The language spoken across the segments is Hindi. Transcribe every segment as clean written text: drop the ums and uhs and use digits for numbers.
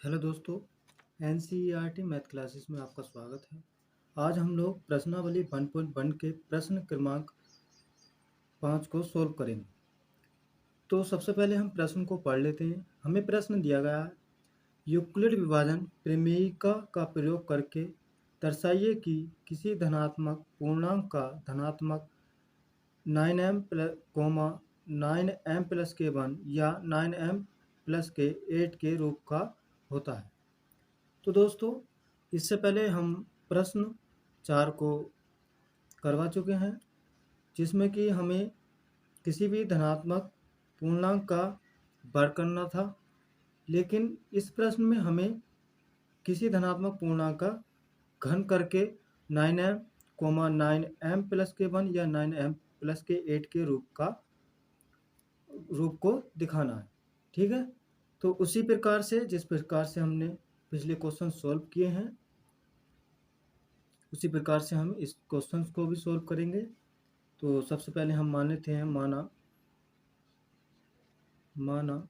हेलो दोस्तों, एनसीईआरटी मैथ क्लासेस में आपका स्वागत है। आज हम लोग प्रश्नावली 1.1 के प्रश्न क्रमांक 5 को सोल्व करेंगे। तो सबसे पहले हम प्रश्न को पढ़ लेते हैं। हमें प्रश्न दिया गया है, यूक्लिड विभाजन प्रमेयिका का प्रयोग करके दर्शाइए कि किसी धनात्मक पूर्णांक का धनात्मक 9m कोमा 9m प्लस के 1 या 9m प्लस के 8 के रूप का होता है। तो दोस्तों, इससे पहले हम प्रश्न 4 को करवा चुके हैं, जिसमें कि हमें किसी भी धनात्मक पूर्णांक का वर्ग करना था। लेकिन इस प्रश्न में हमें किसी धनात्मक पूर्णांक का घन करके 9m, 9m प्लस के 1 या 9m प्लस के 8 के रूप को दिखाना है। ठीक है, तो उसी प्रकार से जिस प्रकार से हमने पिछले क्वेश्चन सॉल्व किए हैं, उसी प्रकार से हम इस क्वेश्चन को भी सॉल्व करेंगे। तो सबसे पहले हम मान लेते हैं, माना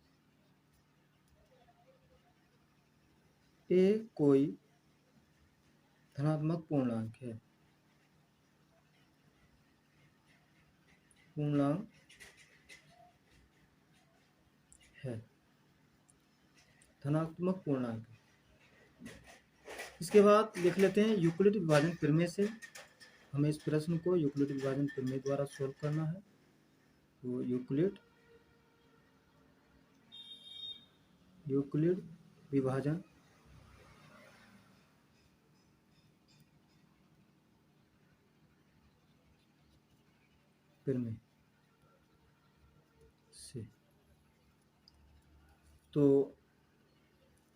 ए कोई धनात्मक पूर्णांक है, धनात्मक पूर्णांक है। इसके बाद लिख लेते हैं यूक्लिड विभाजन प्रमेय से। हमें इस प्रश्न को यूक्लिड विभाजन प्रमेय द्वारा सॉल्व करना है। तो यूक्लिड विभाजन प्रमेय से तो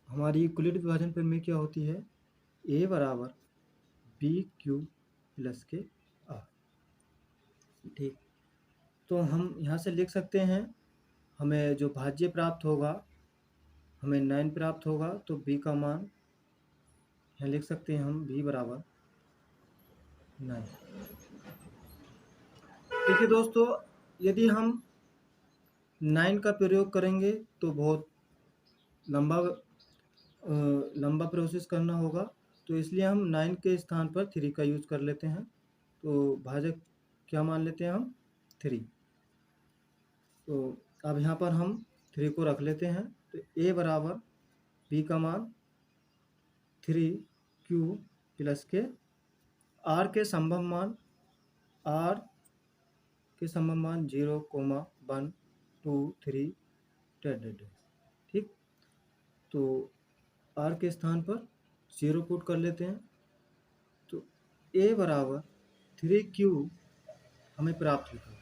हमारी यूक्लिड विभाजन प्रमेय क्या होती है? ए बराबर बी क्यू प्लस के आर। ठीक, तो हम यहाँ से लिख सकते हैं, हमें जो भाज्य प्राप्त होगा, हमें 9 प्राप्त होगा, तो b का मान यहाँ लिख सकते हैं हम, b बराबर 9। देखिए दोस्तों, यदि हम 9 का प्रयोग करेंगे तो बहुत लंबा प्रोसेस करना होगा। तो इसलिए हम 9 के स्थान पर 3 का यूज कर लेते हैं। तो भाजक क्या मान लेते हैं हम? 3। तो अब यहाँ पर हम 3 को रख लेते हैं। तो a बराबर b का मान 3q प्लस के r के संभव मान 0, 1, 2, 3 ठीक, तो r के स्थान पर 0 पुट कर लेते हैं। तो a बराबर 3q हमें प्राप्त होता है।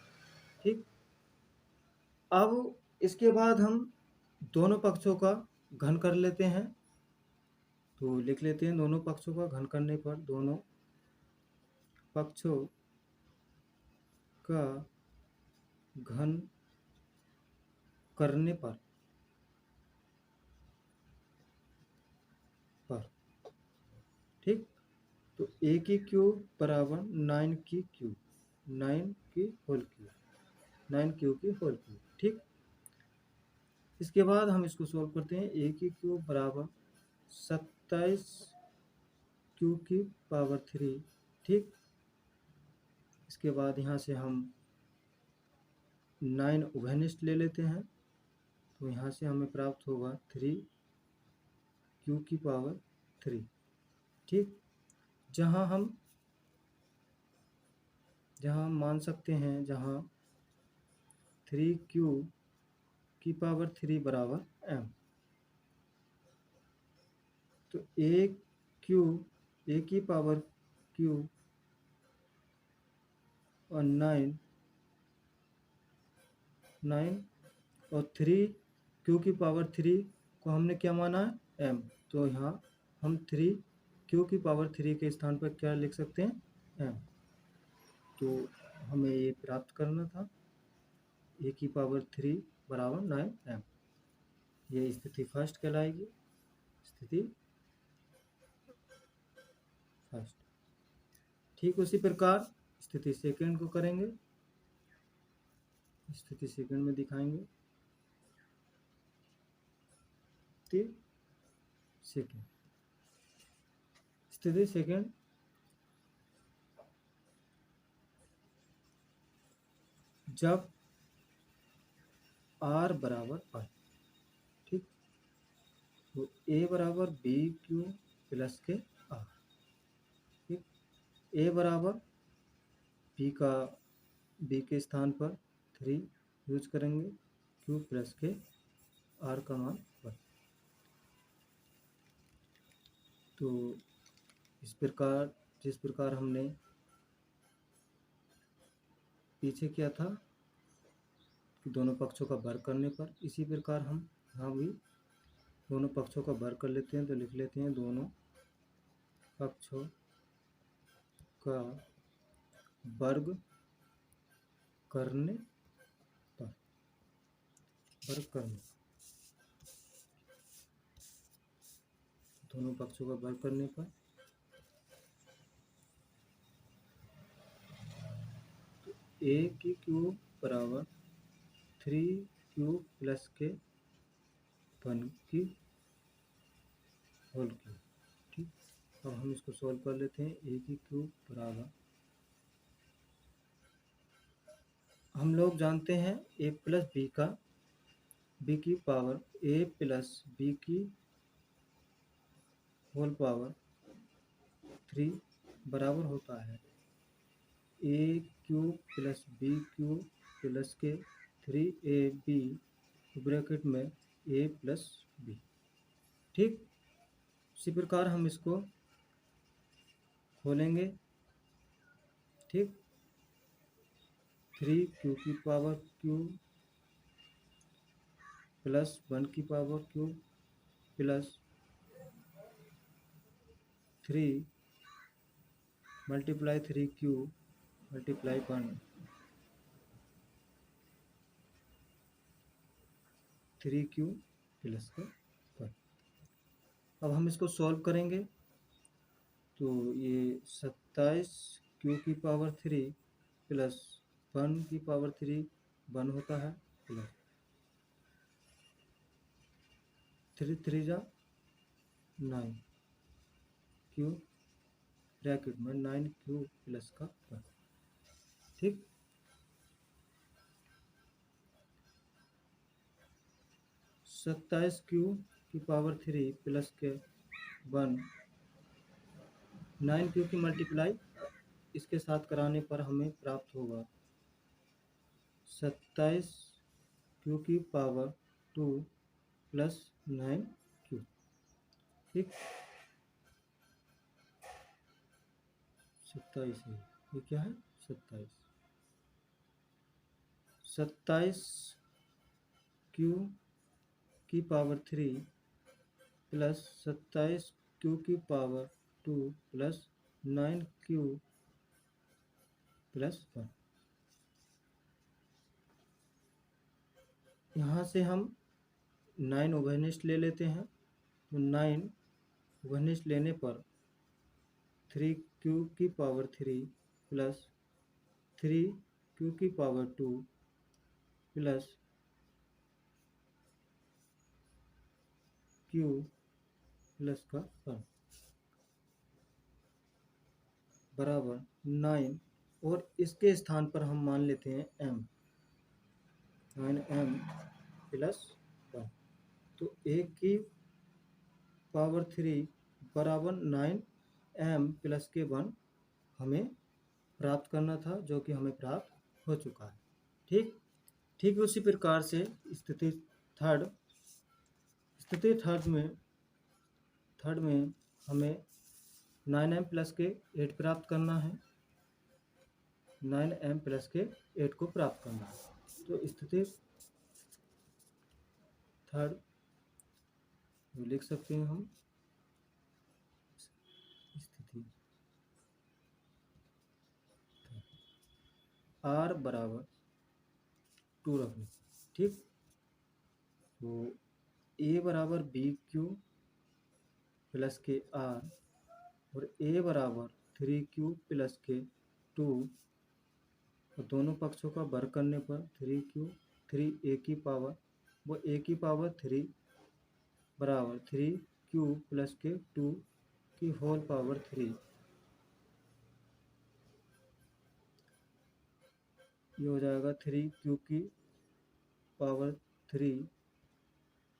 ठीक, अब इसके बाद हम दोनों पक्षों का घन कर लेते हैं। तो लिख लेते हैं, दोनों पक्षों का घन करने पर, दोनों पक्षों का घन करने पर ठीक, तो a की क्यूब बराबर 9 की क्यूब, 9 की होल क्यूब, 9q की होल क्यूब। ठीक, इसके बाद हम इसको सॉल्व करते हैं। a की क्यूब बराबर 27q की पावर 3। ठीक, इसके बाद यहाँ से हम 9 उभयनिष्ठ ले लेते हैं। तो यहाँ से हमें प्राप्त होगा 3q की पावर 3। ठीक, जहाँ हम मान सकते हैं, जहाँ 3q की पावर 3 बराबर m। तो a की पावर क्यूब और 9 और 3q की पावर 3 को हमने क्या माना है? m। तो यहाँ हम 3q की पावर 3 के स्थान पर क्या लिख सकते हैं? m। तो हमें ये प्राप्त करना था, a की पावर 3 बराबर 9m। ये स्थिति फर्स्ट कहलाएगी, स्थिति फर्स्ट। ठीक, उसी प्रकार स्थिति सेकंड को करेंगे, स्थिति सेकंड में दिखाएंगे। ठीक, सेकेंड। स्थिति सेकेंड, जब आर बराबर पाई। ठीक, तो ए बराबर बी क्यू प्लस के आर। ठीक, ए बराबर बी के स्थान पर 3 यूज करेंगे, क्यू प्लस के आर का मान 1। तो जिस प्रकार हमने पीछे किया था कि दोनों पक्षों का वर्ग करने पर, इसी प्रकार हम यहाँ भी दोनों पक्षों का वर्ग कर लेते हैं। तो लिख लेते हैं दोनों पक्षों का वर्ग करने पर, वर्ग करने, दोनों पक्षों का वर्ग करने पर तो ए की क्यूब बराबर 3 क्यूब प्लस के 1 की होल क्यूब। ठीक, अब हम इसको सॉल्व कर लेते हैं। ए की क्यूब बराबर, हम लोग जानते हैं ए प्लस बी की पावर ए प्लस बी की होल पावर 3 बराबर होता है a cube plus b cube plus के 3ab ब्रैकेट में ए प्लस बी। ठीक, इसी प्रकार हम इसको खोलेंगे। ठीक, 3 क्यू की पावर क्यू प्लस 1 की power Q plus 3 multiply 3 Q multiply 1 3 Q plus का 1। अब हम इसको सॉल्व करेंगे तो ये 27 क्यू की पावर 3 प्लस 1 की पावर 3 1 होता है, प्लस 3 3 जा 9 क्यू ब्रैकेट में 9 क्यू प्लस का 1। ठीक, सत्ताईस क्यू की पावर 3 प्लस के 1 9 क्यू की मल्टीप्लाई इसके साथ कराने पर हमें प्राप्त होगा 27 क्यू की पावर 2 प्लस 9 क्यू। ठीक, 27 है, ये क्या है 27 क्यू की पावर 3 प्लस 27 क्यू की पावर 2 प्लस 9 क्यू प्लस 1। यहाँ से हम 9 उभयनिष्ठ ले लेते हैं, तो 9 उभयनिष्ठ लेने पर 3 क्यू की पावर 3 प्लस 3 क्यू की पावर 2 प्लस क्यू प्लस का 1 बराबर 9, और इसके स्थान पर हम मान लेते हैं m, 9m प्लस 1। तो a की पावर 3 बराबर 9m प्लस के 1 हमें प्राप्त करना था, जो कि हमें प्राप्त हो चुका है। ठीक, ठीक उसी प्रकार से स्थिति थर्ड में हमें 9m प्लस के 8 प्राप्त करना है, 9m प्लस के 8 को प्राप्त करना है। तो स्थिति थर्ड लिख सकते हैं हम, स्थिति r बराबर 2 रखने। ठीक, तो a बराबर बी क्यू प्लस के r और a बराबर 3 क्यू प्लस के 2, और दोनों पक्षों का वर्ग करने पर 3 क्यू 3 a की पावर, वो a की पावर 3 बराबर 3 क्यूब प्लस के 2 की होल पावर 3, ये हो जाएगा 3 क्यूब की पावर 3,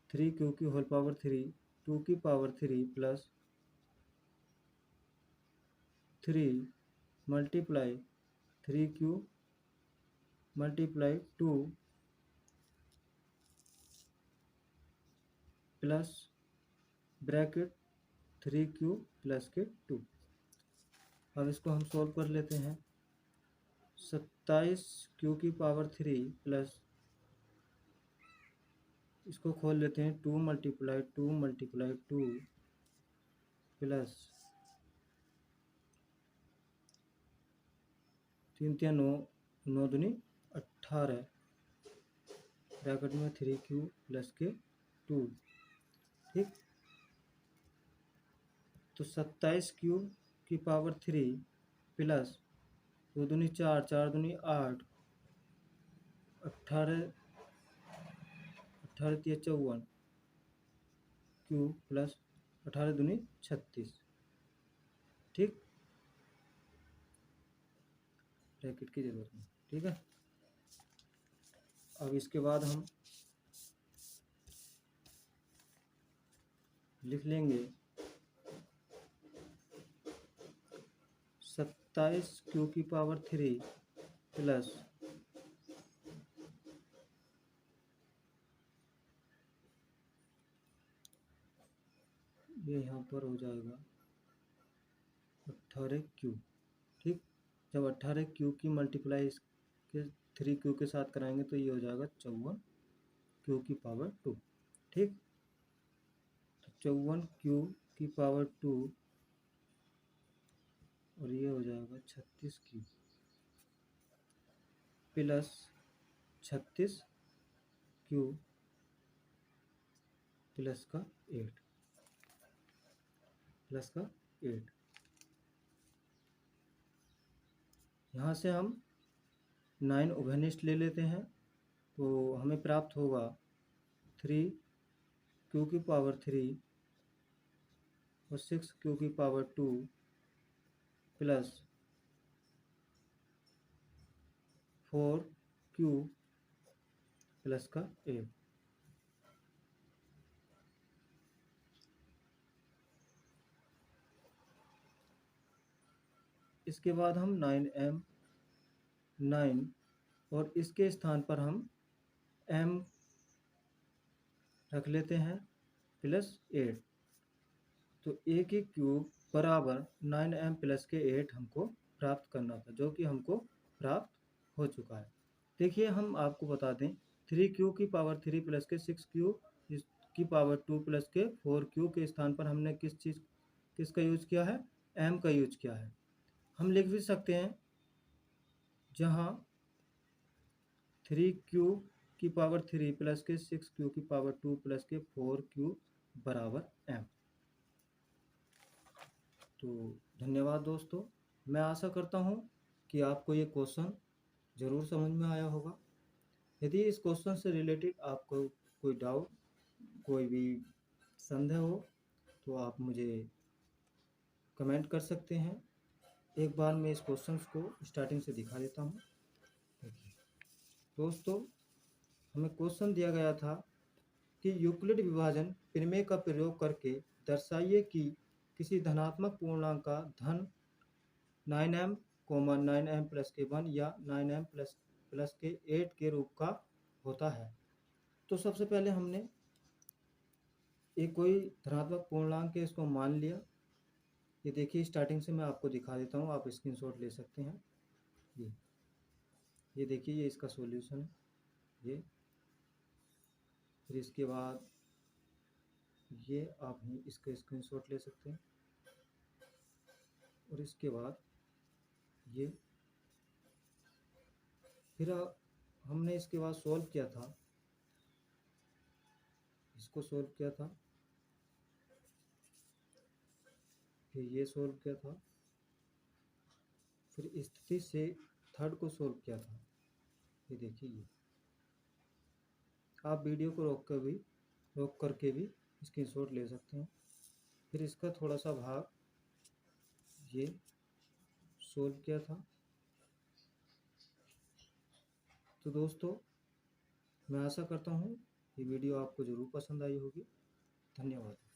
3 क्यूब की होल पावर 3, 2 की power 3 plus 3 multiply 3 cube multiply 2 plus bracket 3 cube plus के 2। अब इसको हम सॉल्व कर लेते हैं। 27 क्यू की पावर 3 प्लस, इसको खोल लेते हैं, 2 मल्टीप्लाई 2 मल्टीप्लाई 2 प्लस 3 3 9, 9 दूनी 18, ब्रैकेट में 3 क्यू प्लस के 2। ठीक, तो 27 क्यू की पावर 3 प्लस 2 दूनी 4, 4 दूनी 8, 18, 18 3 54 क्यू प्लस 18 दूनी 36। ठीक, ब्रैकेट की जरूरत नहीं। ठीक है, अब इसके बाद हम लिख लेंगे 27 क्यू की पावर 3 प्लस ये यहाँ पर हो जाएगा 18 क्यू। ठीक, जब 18 क्यू की मल्टीप्लाई इसके 3 क्यू के साथ कराएंगे तो ये हो जाएगा 54 क्यू की पावर 2। ठीक, तो 54 क्यू की पावर 2 और ये हो जाएगा 36 क्यू प्लस 36 क्यू प्लस का 8 प्लस का 8। यहाँ से हम 9 उभयनिष्ठ ले लेते हैं तो हमें प्राप्त होगा 3 क्यू की पावर 3 और 6 क्यू की पावर 2 प्लस 4 क्यू प्लस का 8। इसके बाद हम 9m 9 और इसके स्थान पर हम m रख लेते हैं प्लस 8, तो a की क्यूब बराबर 9m प्लस के 8 हमको प्राप्त करना था, जो कि हमको प्राप्त हो चुका है। देखिए, हम आपको बता दें, 3 क्यू की पावर 3 प्लस के 6 क्यू की पावर 2 प्लस के 4 क्यू के स्थान पर हमने किसका यूज किया है? m का यूज किया है। हम लिख भी सकते हैं, जहाँ 3 क्यू की पावर 3 प्लस के 6 क्यू की पावर 2 प्लस के 4 क्यू बराबर m। तो धन्यवाद दोस्तों, मैं आशा करता हूँ कि आपको ये क्वेश्चन ज़रूर समझ में आया होगा। यदि इस क्वेश्चन से रिलेटेड आपको कोई डाउट, कोई भी संदेह हो तो आप मुझे कमेंट कर सकते हैं। एक बार मैं इस क्वेश्चन को स्टार्टिंग से दिखा देता हूँ। देखिए दोस्तों, हमें क्वेश्चन दिया गया था कि यूक्लिड विभाजन प्रमेय का प्रयोग करके दर्शाइए कि किसी धनात्मक पूर्णांक का धन 9m 9m प्लस के 1 या 9m प्लस के 8 के रूप का होता है। तो सबसे पहले हमने एक कोई धनात्मक पूर्णांक के इसको मान लिया। ये देखिए, स्टार्टिंग से मैं आपको दिखा देता हूँ, आप स्क्रीनशॉट ले सकते हैं। ये देखिए, ये इसका सॉल्यूशन है ये। फिर इसके बाद ये आप इसका स्क्रीनशॉट ले सकते हैं, और इसके बाद ये फिर हमने इसके बाद सॉल्व किया था, इसको सॉल्व किया था, फिर ये सॉल्व किया था, फिर स्थिति से थर्ड को सॉल्व किया था। ये देखिए, ये आप वीडियो को रोक करके भी स्क्रीनशॉट ले सकते हैं। फिर इसका थोड़ा सा भाग ये सोल्व किया था। तो दोस्तों, मैं आशा करता हूँ ये वीडियो आपको ज़रूर पसंद आई होगी। धन्यवाद।